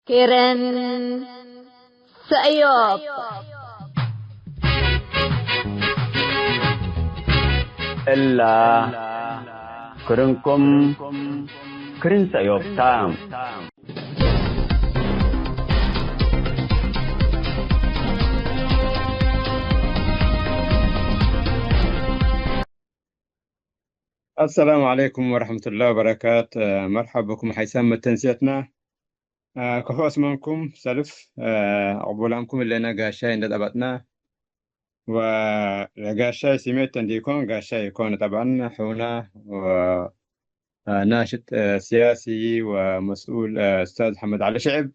كيرن سأيوب إلا كرنكم كرن سأيوب تام. السلام عليكم ورحمة الله وبركاته. مرحبا بكم حيسام تنسيتنا. كفو اسمانكم سلف عقبولانكم اللي أنا قاشاي ندبتنا وقاشاي سميت تنديكون قاشاي يكون طبعا حونا وناشط سياسي ومسؤول أستاذ حمد علي شعب.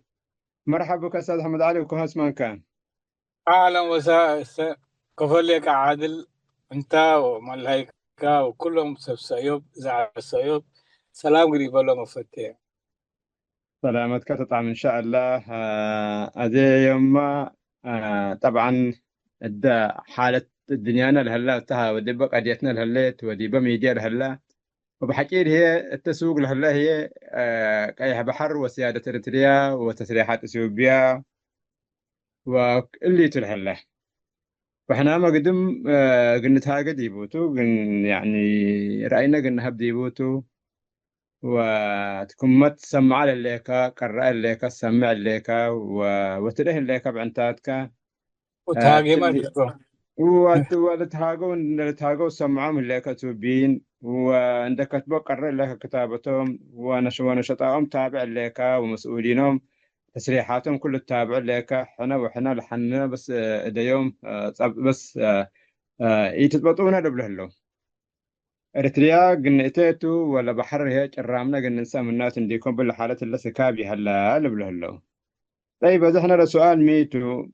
مرحبا بك أستاذ حمد علي وكفو اسمان كان. أهلا وسهلا. كفر لك عادل أنت وملايكة وكلهم سيوب زعل سيوب. سلام قريب الله مفتح. سلامتك تطعم إن شاء الله. أدي يوم طبعا حالة الدنيانا لهلا تها ودي بقى قضيتنا لهلت ودي بميديا لهلا وبحكي هي التسوق لهلا هي كايها بحر وسيادة إريتريا وتسريحات إثيوبيا واللي تلهلا. فإحنا ما قدم قلنا تهاجد يبوتو يعني رأينا قلنا هبدي يبوتو وتكون ما تسمع لليكا قرأ الليكا سمع الليكا وتره الليكا بعنتاتك وتهاجمت وتهاجوا سمعهم الليكا توبين وعندك كتبوا قرأ الليكا كتابتهم ونشطائهم تابع الليكا ومسؤولينهم تسريحاتهم كله تابع الليكا وحنا لحنا بس ديوم بس يتضبطونا لبلهلو إريتريا قنيتيتو ولا بحر هيك الرامنا قن نسام الناس عندكم بالحالة اللي سكابي هلا لبلهلو. طيب إذا إحنا لسؤال ميتو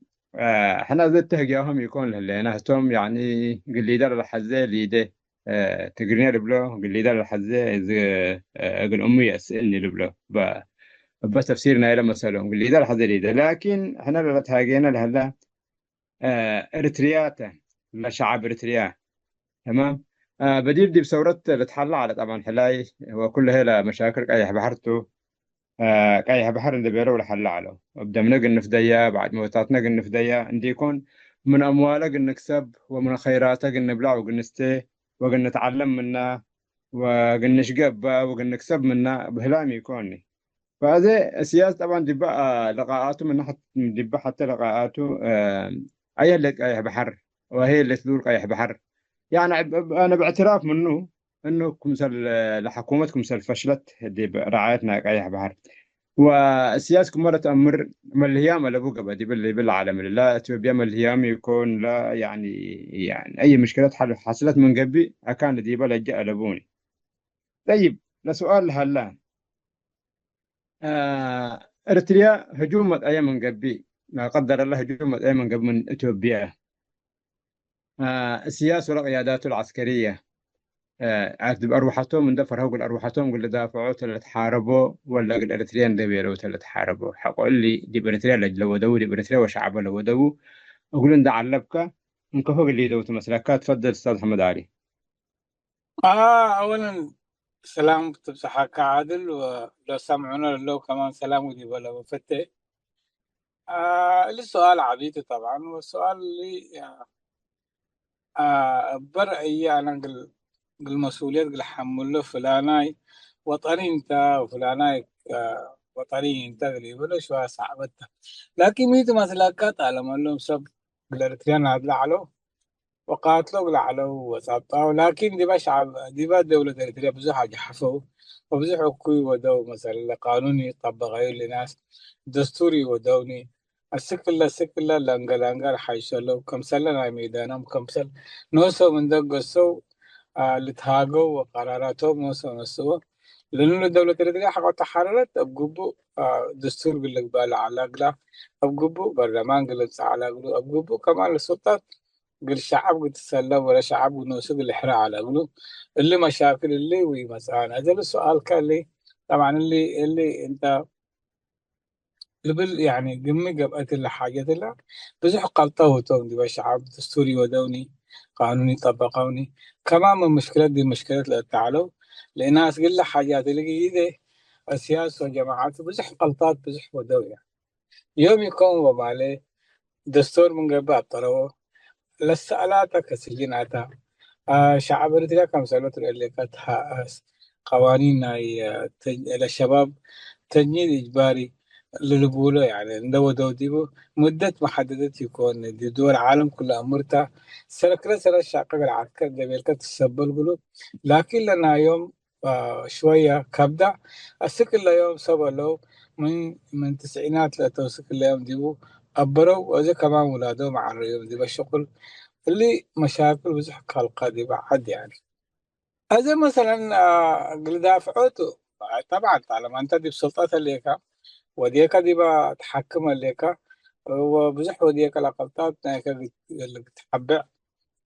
إحنا زدت تهجاهم يكون لهلنا توم يعني قل دار الحزة ليده تقرني لبلو قل دار الحزة إذا قل أمي أسألني لبلو بس تفسيرنا إلى مسألهم قل دار الحزة ليده لكن إحنا لا تهاجينا لهلا إريترياتا لشعب إريتريا تمام. بدي بثورة لتحلى على طبعا حلاي وكل هلا مشاكل قايح بحرتو قايح بحر اللي بيرو لحلى على وبدا من نقل نفديا بعد موتات نقل نفديا عندي يكون من أموالك نكسب ومن خيراتك نبلع وقنستي وقن نتعلم منها وقن نشقب وقن نكسب منها بهلام يكوني. فهذا السياسة طبعا دي بقى لقاءاته من ناحية دي بقى حتى لقاءاته أي اللي قايح بحر وهي اللي تدور قايح بحر. يعني انا باعتراف منه انه كمثل لحكومتكم مثل فشلت دي برعايتنا قايح بحر والسياسة مرة تأمر ملهيام لابوك بدي بالعالم لا اثيوبيا ملهيام يكون لا يعني اي مشكلة حصلت من قبل كان دي بلا جاء لابوني. طيب لسؤال هلا اريتريا هجومت ايام من قبل لا قدر الله هجومت ايام من قبل من اثيوبيا. السياسة والقيادات العسكرية عاد بأروحتهم من دفر هوقل أروحتهم قل دافعوا اللي تحاربوا ولا قل إريتريان اللي بيروا اللي تحاربوا حقوا اللي دي بريتريا لو دو دي بريتريا وشعبه لو دو أقول إن دع اللبكة إنك هو اللي دوت مسلكات. تفضل أستاذ محمد علي. أولا سلام بصحة عادل ولو سمعونا لو كمان سلام قريب الله مفتح. السؤال عبيطي طبعا والسؤال اللي برأيي أنا قل مسؤوليات قل حمله فلاناي وطني انت وفلاناي وطني انت قريب ولا شو صعبتها. لكن ميتو مسلكات على ما لهم سب الاريتريان هاد لعلو وقاتلوا لعلو وسابطاو. لكن دي شعب دي دولة اريتريا بزو حاجة حفو وبزو حكوي ودو مثلا قانوني طبق غير لناس دستوري ودوني السكلة لانجا حيشلو كم سلة ميدانهم كم سل نوسو من دقسو لتهاجوا وقراراتهم نوسو نسوا لأنه الدولة الاريتريا حقا تحررت أبقبو دستور قلق بالا على أقلا أبقبو برلمان قلق على أقلو أبقبو كمان السلطات قل شعب قد تسلم ولا شعب قد نوسق الإحراء على أقلو اللي مشاكل اللي وي مثلا هذا السؤال كان لي طبعا اللي أنت قبل يعني قمي قبأت اللي حاجة اللي بزح قلطه توم دي شعب دستوري ودوني قانوني طبقوني كمان من مشكلات دي مشكلات لا تعالوا لناس قل حاجات اللي جديدة السياسة وجماعات بزح قلطات بزح ودوية. يوم يكون وبالي دستور من قبل الطرو لسه كسجيناتا شعب إريتريا كم سنة اللي كانت قوانين للشباب تجنيد إجباري للبولو يعني ندو دو ديبو مدة محددة يكون دي دول العالم كلها مرتا سنة كلا سنة شاقة العسكر دبيل تسبب قلو لكن لنا يوم شوية كبدا السكل يوم سبلو من التسعينات لتوسك اليوم ديبو أبرو وإذا كمان ولادهم مع اليوم ديبو الشغل اللي مشاكل بزح حلقة دي بعد يعني هذا مثلا اللي دافعته طبعا طالما انت دي بسلطات الليك وديك دي بتحكم الليك وبزح وديك لقطات اللي بتحبع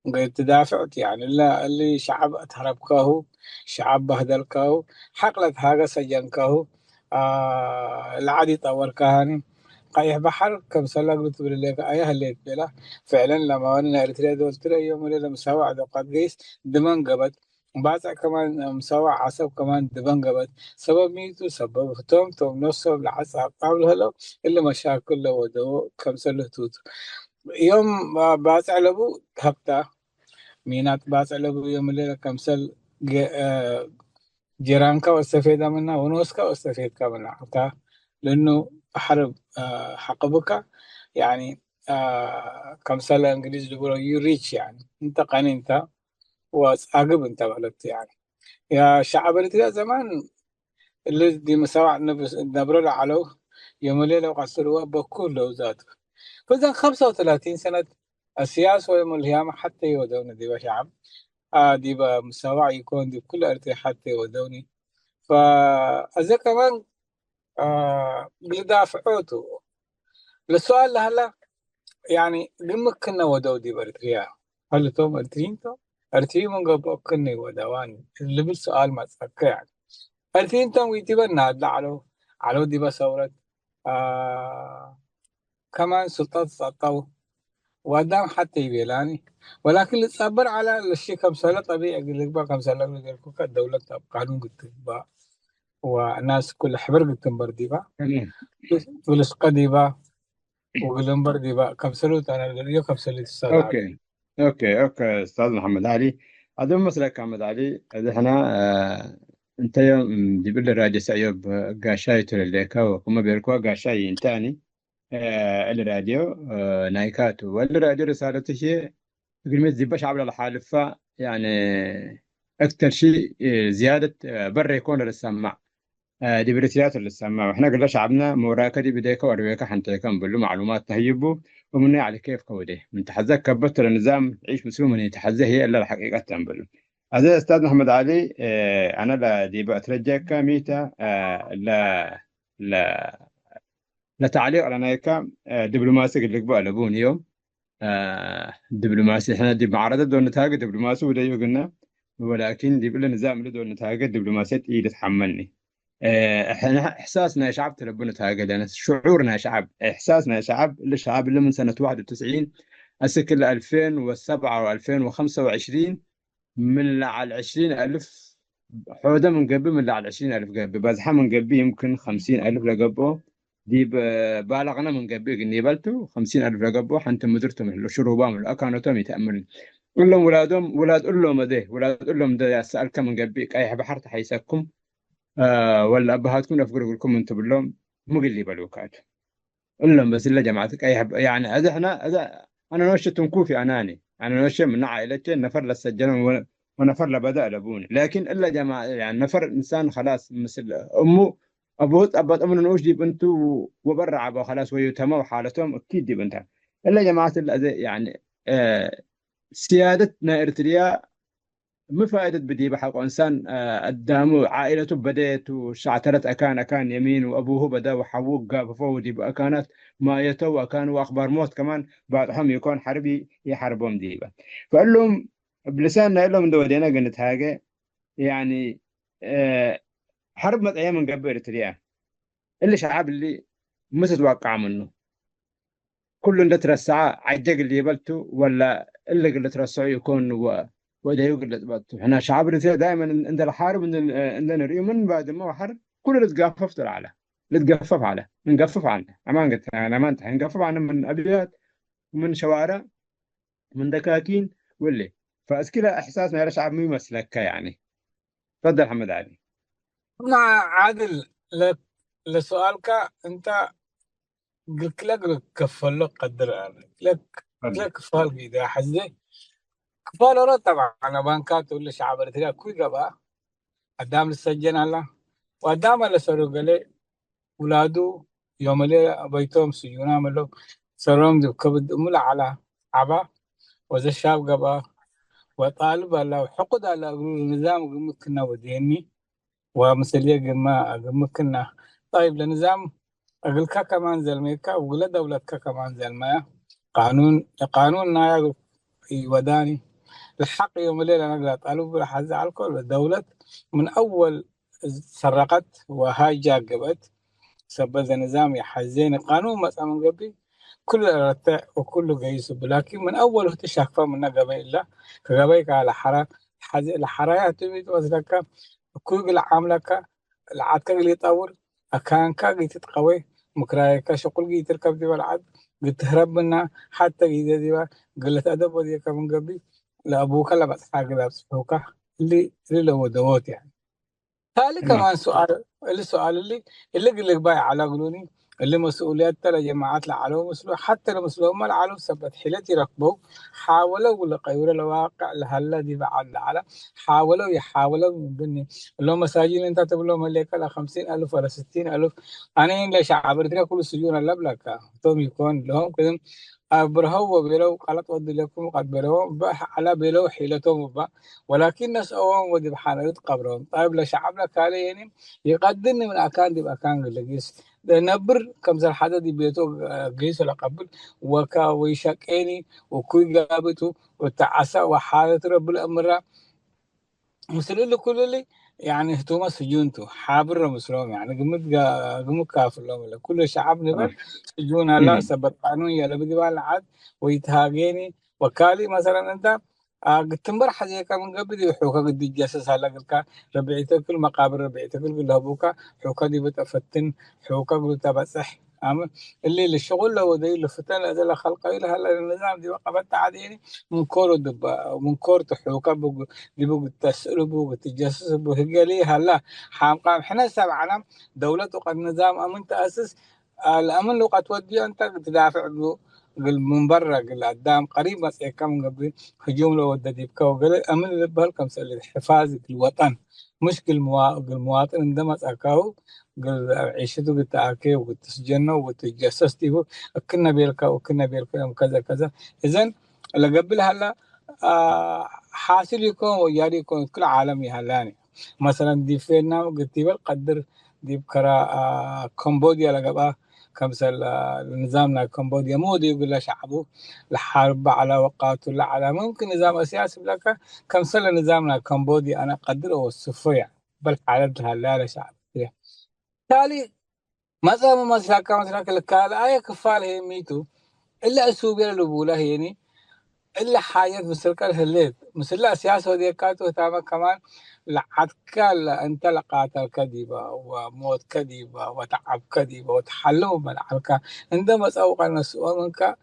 قد تدافع يعني اللي شعب اتهربكاه شعب بهدلكاه حقلت هاga سجنكاه العادي طور كهاني قايح بحر كم سلا قلت لك ايه اللي بلا فعلا لما انا اريتريا دول ترى يوم ولا مساوى عدو قديس دمان قبت بعد كمان مساوى عصب كمان دمان قبت سبب ميتو سبب توم نصب العصب قبل هلا الا مشاكل لو دو كم سلا توت يوم بعد على ابو هبتا مينات بعد على ابو يوم الليله كم سل جيرانك واستفيد منها ونوسك واستفيد منها لأنه حرب حقبك يعني كم سنة إنجليزي يقولوا يو ريتش يعني أنت قاني أنت وعقب أنت غلبت يعني يا شعب الإريتريا زمان اللي دي مساواة نبرة علو يوم الليلة وقصروا بكل ذاته فإذا 35 سنة السياسة والملهمة حتى يودون دي شعب دي مساواة يكون دي بكل أرتي حتى يودوني فأذا كمان دافعوته السؤال هلا يعني لما كنا ودودي بارتريا هل توم ارترينتو ارتري من قبل كنا ودواني اللي بالسؤال ما تفكر يعني ارترينتو ويتبا نادل على دي بسورة كمان سلطات سطو وقدام حتى يبيلاني ولكن اللي تصبر على الشيء كم سنة طبيعي يقول لك بقى كم سنة يقول لك الدولة قانون قلت بقى والناس كل حبر قلت بردي بقى تمام. فلس قدي بقى وقلنبر دي بقى كبسلوت أنا اليو كبسلت السادة علي اوكي اوكي استاذ محمد علي. هذا مسلك محمد علي هذا احنا انت يوم دي بالله راجع ايوب قاشاي تلليكا وكما بيركوا قاشاي انتاني الراديو نايكاتو والراديو رسالته شيء يقول ميت زباش عبر الحالفة يعني أكثر شيء زيادة برا يكون للسماع دي بريتيات للسماع وإحنا قلنا شعبنا موراكا دي بديك ورويكا حنتا كان بلو معلومات تهيبو ومني على كيف كودي من تحزك كبت النظام عيش مسلم من يتحزه هي إلا الحقيقة تنبلو هذا أستاذ محمد علي أنا لا دي بأترجاك ميتا لا لا تعليق على نايكا دبلوماسي اللي بقى لبون يوم دبلوماسي احنا دي معارضة دون نتاج دبلوماسي وده قلنا ولكن دي بلا نظام اللي دون نتاج دبلوماسية ايه تتحملني احنا احساسنا يا شعب تلبون نتاج لان شعورنا يا شعب احساسنا يا شعب الشعب اللي من سنة 91 اسكل 2007 و2025 من على 20,000 حودة من قبل من على 20,000 قبل بزحة من قبل يمكن 50,000 لقبه دي بالغنا من قبل إني بلتو 50,000 لقبه حنت مدرتهم اللي شروبهم الأكانوتهم يتأملون قل لهم ولادهم ولاد قل لهم ده ولاد قل لهم ده سألك من قبل أي بحر حيسكم ولا أبهاتكم أفقر لكم أنتم باللهم مقلي بلوكات قل لهم بس إلا جماعتك أي يعني هذا إحنا هذا أنا نوشة تنكوفي أنا نوشة من عائلتي نفر للسجن ونفر لبدأ لبوني لكن إلا جماعة يعني نفر إنسان خلاص مثل أمه أبوت أبوت أمه نوش دي بنته وبرع أبو خلاص ويتهموا وحالتهم أكيد دي بنتها إلا جماعة يعني سيادتنا إريتريا ما فائدة بدي بحق إنسان قدامه عائلته بديت وشعترت أكان يمين وأبوه بدا وحوق قاب فودي بأكانات ما يتو أكان وأخبار موت كمان بعضهم يكون حربي يحاربهم ديبا فقال لهم بلساننا قال لهم دودينا قلت حاجة يعني حرب مت أيام من قبل إريتريا اللي شعب اللي ما تتوقع منه كل اللي ترسعه عجق اللي يبلته ولا اللي ترسعه يكون وده يقول احنا شعب الرسالة دائما عند الحرب عندنا نريد من بعد ما هو حرب كل اللي تقاففت على نتقفف عليه، نقفف عنه أمان، قلت أنا ما أنت نقفف عنه من أبيات ومن شوارع من دكاكين واللي. فأسكلا إحساسنا يا شعب مي مسلكة يعني. تفضل محمد علي. مع عادل لسؤالك انت قلت لك كفل لك قدر يعني تفضل. لك كفال كده حزي كفال ورا طبعا انا بانكات ولا شعب الرياض كوي قبا قدام للسجن هلا وقدام اللي سرق لي ولاده يوم اللي بيتهم سجون عملوا سرهم دي كبد ملا على عبا وزي الشاب قبا وطالب هلا وحقد على النظام ممكن وديني ومثلية ممكن. طيب لنظام أقول كمان زلميكا ولا دولة كمان زلمية قانون نايا وداني الحق يوم الليل أنا قلت ألو بالحز على الكل دولة من أول سرقت وهاجاقبت سبب نظام يحزين قانون مثلا من قبل كل رتع وكل قيس لكن من أول تشافى من قبل إلا كقبل على حرا الحرايا تبي توزلك كل عاملك العاد اللي يطور أكان تتقوي مكرايك شغل جي تركب دي والعاد تهرب منها حتى إذا دي قلت أدب ودي كمان قبل لأبوك لا بس حاجة لابس فوقه اللي لو دوت يعني. تالي تمام. كمان سؤال السؤال اللي قل لك باي على قلوني اللي مسؤوليات ترى جماعات العالم مسلو حتى المسلوهم ما العالم سبت حيلتي ركبوا حاولوا ولا قيور الواقع لهلا دي بعد على يحاولوا من بني لو مساجين انت تقول لهم لك لا 50,000 ولا 60,000 انا إن ليش عبرتك كل سجون اللبلك توم يكون لهم كذا برهو بلو قالت ود لكم قد بلو على بلو حيلتهم ولكن ناس أوام ودي بحانة قبرهم. طيب لشعبنا كالي يعني يقدرني من أكان دي بأكان قلقيس نبر كم زر حدا دي بيتو قيس ولا قبل وكا ويشاكيني وكوي قابتو وتعسى وحالة رب الأمر مسلول كل اللي يعني هتوما سجونتو حابر مسلوم يعني قمت كافر لهم ولا كل شعب نبر سجون هلا سبت قانون يلا بدي بالعاد ويتهاجيني وكالي مثلا انت قلت مبارح زي كان من قبل يحوكا قد يتجسس هلا قلت ربيعتك كل مقابر ربيعتك كل هبوكا حوكا دي بتفتن حوكا قلت بصح اللي الشغل لو دي اللي فتن هذا خلقه إلى هلا النظام دي وقفت عادي من كور دب من كور تحوكا دي بقى تسأل بقى تجسس بقى لي هلا قام احنا سبعنا دولة وقد نظام أمن تأسس الأمن لو قد تودي أنت تدافع له من برا قدام قريب بس كم قبل هجوم لو ودي بكا وقال أمن اللي بهالكم سأل حفاظ الوطن مش المواطن عندما أكاو قال عيشته قلت أكي وقلت سجنه وقلت جسستي كنا بيلكا وكنا بيلكا يوم كذا كذا إذن اللي قبل هلا حاصل يكون وياري يكون كل عالمي هلاني مثلا دي فيتنام قلت بالقدر دي بكرا كمبوديا لقبا كمثل نظامنا كمبوديا مو دي يقول له شعبه الحرب على وقاته لا على ممكن نظام سياسي لك كمثل نظامنا كمبوديا أنا قدر وصفه يعني بل حالتها لا شعب تالي مثلا كلا آية كفال هي ميتو إلا أسوبيا لبولا هيني إلا حاجات مسلكة هليت مسلا سياسة ودي كاتو تاما كمان لعدكال أنت لقات الكذبة وموت كذبة وتعب كذبة وتحلو من الحلقة عندما سوق النسوة منك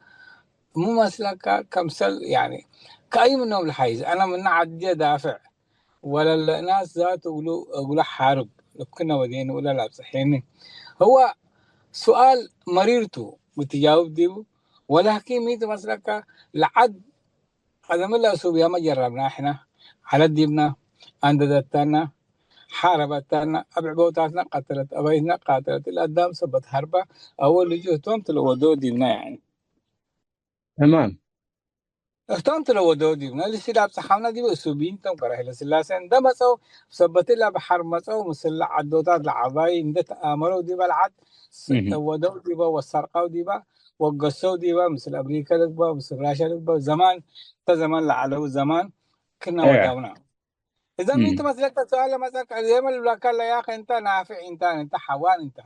مو مسلكة كمثل يعني كأي منهم الحيز أنا من عدي دافع ولا الناس ذات يقولوا حارب لو كنا ودين ولا لا صحيني هو سؤال مريرته وتجاوب ديو ولكن ميت مسلكة لعد هذا من الله سوبيا ما جربنا احنا على ديبنا عند ذاتنا حاربتنا أبع بوتاتنا قتلت أبينا قاتلت الأدام سبت حربة أول اللي جهتهم تلو ديبنا يعني تمام. اختهم تلو ديبنا اللي سلاب صحابنا دي بسوبين تم كره لسلاسين ده مسو سبت الله بحر مسو مسلع عدوتات العباي ندت آمرو ديبا العد ودو ديبا والسرقاو ديبا وقصو ديبا مثل أمريكا ديبا مثل راشا ديبا زمان تزمان لعلو زمان كنا ايه. وداونا إذا أنت مسلكت سؤال مسلك زي ما اللي قال يا أخي أنت نافع أنت حوان أنت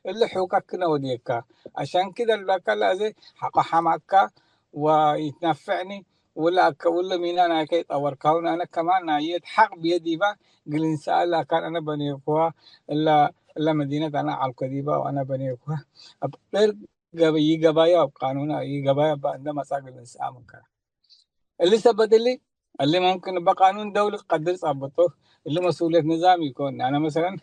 اللي حوكك كنا وديك عشان كده اللي قال زي حق حماك ويتنفعني ولا مين أنا كي أطور كون أنا كمان نايت حق بيدي با قل إن شاء الله كان أنا بني قوة إلا إلا مدينة أنا على الكذيبة وأنا بنيكوا غير قبايا بقانون قبايا عندما ساق الإنسان مكان اللي ثبت اللي ممكن بقانون دولي قدر ثبته اللي مسؤولية نظام يكون. أنا مثلا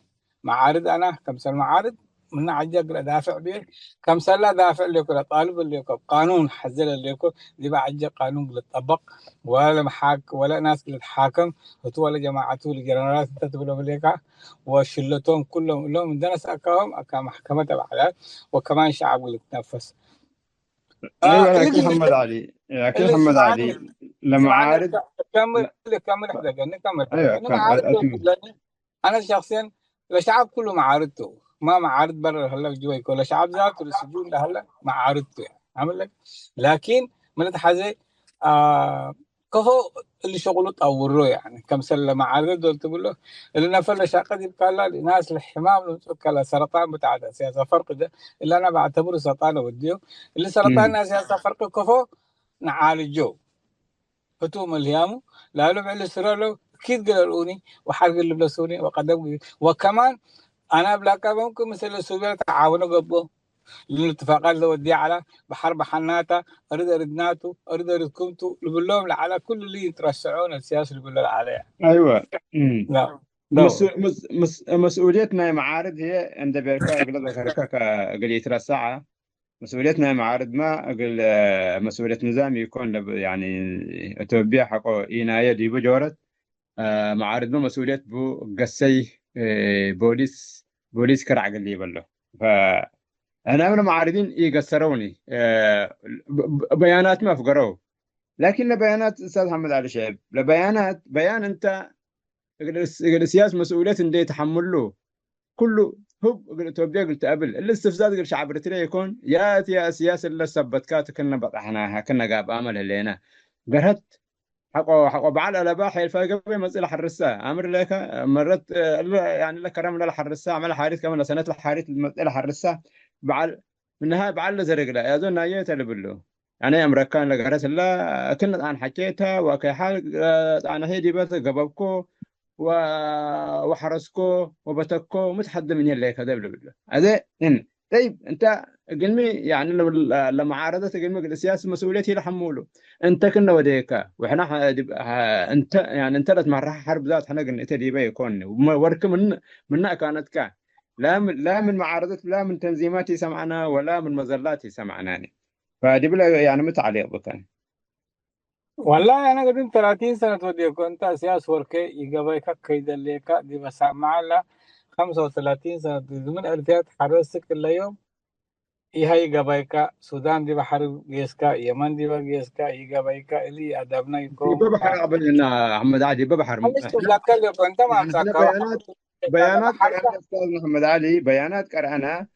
معارض، أنا كم سنة معارض من عجق أدافع به، كم سنة دافع لكم طالب لكم قانون حزل لكم دي بعجق قانون للطبق ولا محاك ولا ناس تتحاكم ولا جماعته لجنرالات تتبلوا بليكا وشلتهم كلهم لهم درس أكاهم أكا محكمة العدالة وكمان شعب اللي تنفس. ايوه لكن اللي محمد علي، لكن اللي محمد سمعني علي لما سمعني عارض. كمل لا. كمل حدقة نكمل حدقة ايوه أنا معارض أكمل. لأن أنا شخصيا الشعب كله معارضته ما معارض برا هلا جوا يكون الشعب ذاته السجون هلا معارضته يعني عامل لك. لكن من تحزي كفو اللي شغله تطوره يعني كم سنة معارض دول تقول له اللي نفل شاقة دي بقى ناس الحمام كلا سرطان بتاع ده سياسة فرق ده اللي أنا بعتبره سرطان وديه اللي سرطان ناس سياسة فرق كفو نعالجه فتوم اليامو لا له على سرالو أكيد قالوني وحرق اللي بلسوني وقدم وكمان أنا بلاك ممكن مثل السوريين تعاونوا قبله الاتفاقات اللي ودي على بحرب حناتا أريد ناتو أريد كنتو اللي بقول لهم على كل اللي يترشعون السياسة اللي بقول لهم عليها. ايوه. لا دو مسؤوليتنا يا معارض هي عند بيركا اقل ذكرك قلية الساعة. مسؤوليتنا يا معارض ما أقل مسؤولية نظام يكون يعني توبيع حقه إناية دي بجورة معارض ما مسؤولية بو قسي بوليس كرع قلي بلو. فأنا من معارضين يقسروني بيانات ما فقروا، لكن لبيانات أستاذ محمد علي شعيب لبيانات بيان أنت السياسة مسؤولية دي تحمل له كله. هو قلت توبيا قلت قبل الاستفزاز قلت شعب اريتريا يكون يا سياسة اللي سبت كات كنا بطحناها كنا قاب امل اللينا قرهت حقه بعل على باحي الفاقة مسألة حرسها امر لك مرت يعني لك كرم لا حرسها عمل حارث كمان سنة الحارث المسألة حرسها بعل من النهاية بعل زرق لا يظن نايته اللي بلو يعني امريكان لقرس لا كنت عن حكيتها وكي حال انا هي دي بس قببكو وحرسكو وبتكو متحدى من يلي كذا بالله هذا إن طيب أنت قلمي يعني لما عارضت قلمي السياسة مسؤوليتي لحموله أنت كنا وديك وإحنا أنت يعني أنت لما راح حرب ذات إحنا قلنا تدي بيكون ورك منها كانت لا من معارضة لا من تنظيماتي سمعنا ولا من مزلاتي سمعناني. فدي بلا يعني متعلق بكان. والله أنا قدمت 30 سنة ودي كنت سياسة وركي يقبل كيدا ليكا دي بس معلا 35 سنة من أرتيات حرستك كل يوم هي قبايكا سودان دي بحر جيسكا يمن دي بجيسكا يقبايكا اللي أدبنا في يكون ببحر أبدا أحمد عادي ببحر مش تذكر كنت ما يعني احنا مسكوا بيانات بحر قرأنا أستاذ محمد علي بيانات قرأنا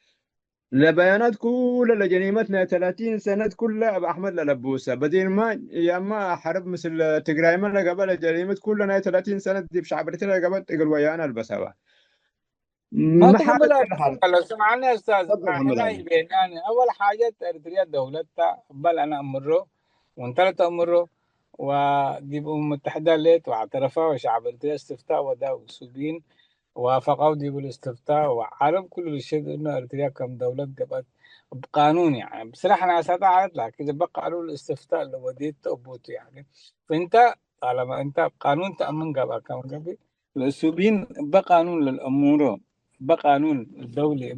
لبيانات كلها لجريمتنا 30 سنة كلها أبو أحمد لبوسة بدين ما يا ما حرب مثل تقراي ما قبل جريمة كلنا 30 سنة دي بشعب رتنا قبل تقول ويانا البسوا ما ما حالة تقبلها كل حال. لو سمعنا يا أستاذ تفضل محمد هنا علي. يبيناني أول حاجة أريتريا دولتها بل أنا أمره وانتلت أمره ودي الأمم المتحدة ليت واعترفها وشعب أريتريا استفتاء ودا وسوبين وافقوا دي بالاستفتاء وعرب كل الشيء إنه أريتريا كم دولة قبل بقانون يعني بصراحة أنا أساعد عارف لكن إذا بقى قانون الاستفتاء اللي وديت أبوت يعني فأنت طالما أنت قانون تأمن قبل كم قبل السوبين بقانون للأمور بقانون الدولي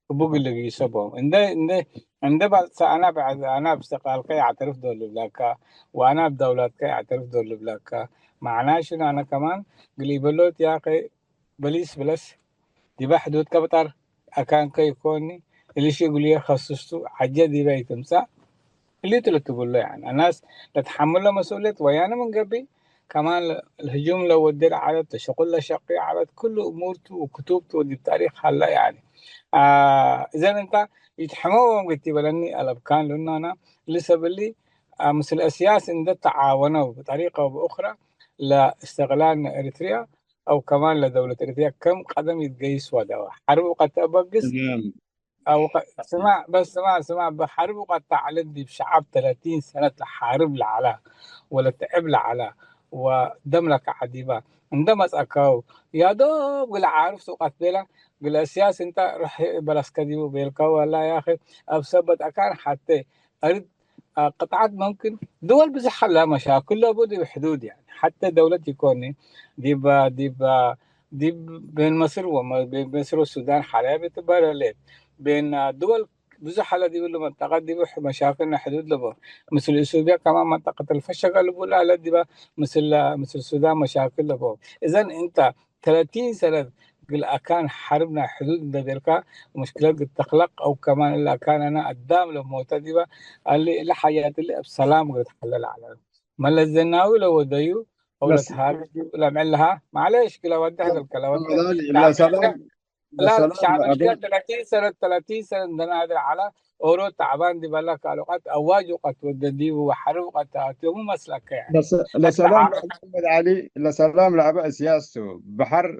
بوق اللي يسبوا عنده بعد أنا بستقال كي أعترف دول بلاكا وأنا بدولات كي أعترف دول بلاكا معناه شنو أنا كمان قليبلوت يا أخي بليس بلس دي بحدود كبتر أكان كي يكوني اللي شي يقول لي خصصته حاجة دي بقى تمسح اللي تقول له يعني الناس تتحمل له مسؤولية ويانا من قبل كمان الهجوم لو ودي على تشغل له شقي على كل أمورته وكتبته ودي بتاريخ هلا يعني إذا أنت يتحملوا قلت بلني الأبكان لأنه أنا لسه بلي مثل السياسة إن ده تعاونوا بطريقة أو بأخرى لاستغلال إريتريا أو كمان لدولة إريتريا كم قدم يتقيس ودوا حرب قد تبقس تمام. أو سمع بس سمع بحرب قد تعلم بشعب 30 سنة تحارب لعلا ولا تعب لعلا ودم لك عديبة عندما سأكاو يا دوب قل عارف سوقت بلا قل السياسة انت رح بلس كذب بيلقى ولا يا اخي ابسبت اكان حتى اريد قطعات ممكن دول بزح لها مشاكل لابد بحدود يعني حتى دولة يكون دي بين مصر وبين مصر والسودان حاليا بتبقى ليت بين دول بزح لها دي ولا منطقة دي مشاكلنا حدود لبا مثل اثيوبيا كمان منطقة الفشقة اللي بقول لا دي مثل السودان مشاكل لبا اذا انت 30 سنة قل أكان حربنا حدود دبلكا ومشكلات قد تخلق أو كمان إلا كان أنا قدام لمعتدبة اللي لحياة اللي بسلام قد تحلل على ما الزناوي لو وديو أو لا بس تهاجم ولا معلها معلش كلا ودها الكلام لا سلام لا لا سلام شعب لا الشيخ 30 سنة عندنا هذا على أورو تعبان دي بالك قالوا قد أواج وقد وددي وحرب وقد تاتي مو مسلك يعني لا سلام لا محمد علي لا سلام لا سياسته بحر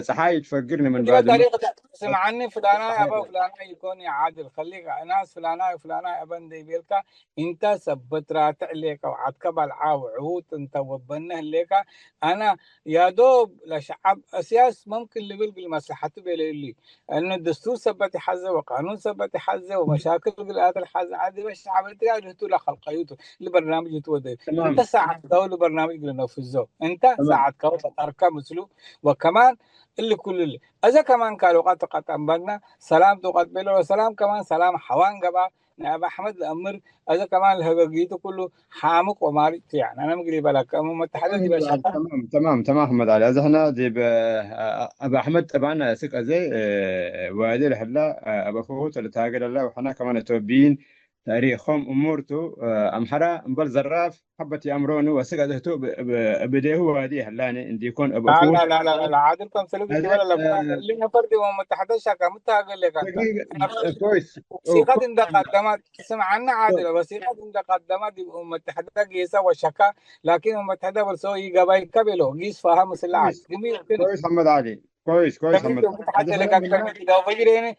صحاي تفكرني من كده بعد ما طريقة تسمع عني فلانة أبا فلانة يكون عادل خليك ناس فلانة وفلانة أبن دي بيلك أنت سبت راتع ليك وعدك بالعاو عود أنت وبنه ليك أنا يا دوب لشعب أسياس ممكن اللي بيلقي مصلحته بيلي أنه الدستور سبت حزة وقانون سبت حزة ومشاكل بالآت الحزة عادي بس شعب تقال هتو لخلقيته لبرنامج يتودي أنت تمام ساعد دولة برنامج لنفذه أنت تمام ساعد كوي بتركة مسلو وكمان اللي كل اللي إذا كمان قالوا قد أنبنا سلام تقد بيلو وسلام كمان سلام حوان قبا نائب أحمد الأمر إذا كمان الهجاجيته كله حامق ومارك يعني أنا مقريب لك متحدة دي بشكل تمام محمد علي از احنا دي ابا احمد تبعنا سك ازي وادي هلا ابا فوت اللي تاجر الله وحنا كمان توبين تاريخهم امورته امحرا مبل زراف حبت يامرونه وسك ازي تو بديه هو هذه هلا عندي يكون ابا لا فوت لا لا لا لا عادل كم سلوك هذا الدول اللي نفردي ومتحدة شكا متاقل لك أنت دقيقة كويس وثيقة عند قدمت تسمع عنا عادل وثيقة عند قدمت متحدة قيسة وشكا لكن متحدة برسوي قبائل قبلوا قيس فهم سلاعات كويس جميل كويس محمد علي كويس كمية محمد هذا متحدة لك كلام أكثر منها من كده وفجرين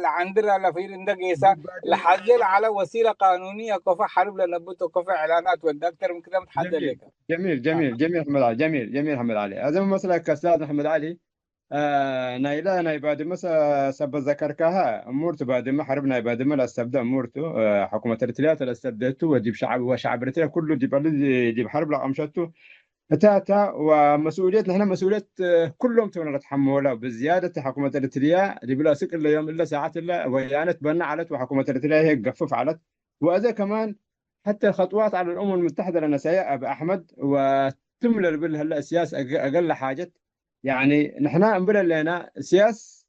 عندنا لا فجر عندك قيسة لحجل على وسيلة قانونية كفى حرب لنبوت وكفى إعلانات وده أكثر من كده متحدة جميل لك جميل محمد علي جميل محمد علي هذا مثلا كاستاذ محمد علي نايلا ناي بعد ما سب ذكركها امورته بعد ما حربنا بعد ما استبدا امورته حكومه ارتريا استبدته وجيب شعب وشعب ارتريا كله دي بحرب لا امشته تاتا ومسؤوليتنا هنا مسؤوليه كلهم تونا نتحملها بزياده حكومه ارتريا دي بلا سك الا يوم الا ساعات الا ويانت بنا علت وحكومه ارتريا هي قفف علت واذا كمان حتى الخطوات على الامم المتحده لنا سيئه ابو احمد وتملى بال هلا سياسه اقل حاجه يعني نحن نبلا لنا سياس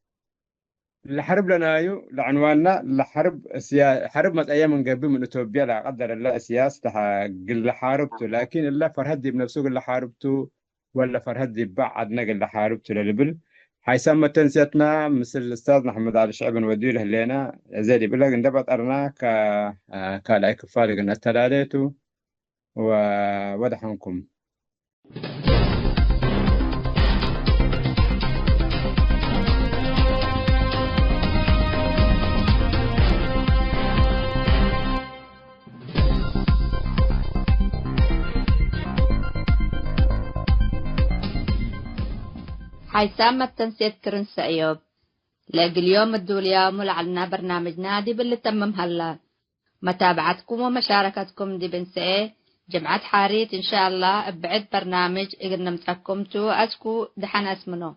لحرب لنا لعنواننا لحرب حرب ما ايام من قبل من اثيوبيا لا قدر الله سياس قل حاربته لكن الله فرهدي بنفسه قل حاربته ولا فرهدي بعد نقل حاربته للبل حيسمى تنسيتنا مثل الاستاذ محمد علي شعب ودي له لنا زي بلا اندبت ارنا كالاي كفالي قلنا تلاليتو وودحنكم حيسام التنسيق كرنس أيوب لاقي اليوم الدولية ملعلنا برنامج نادي باللي تمم هلا متابعتكم ومشاركتكم دي بنسئة جمعة حاريت إن شاء الله بعد برنامج إقنا متحكمتو أسكو دحنا اسمنو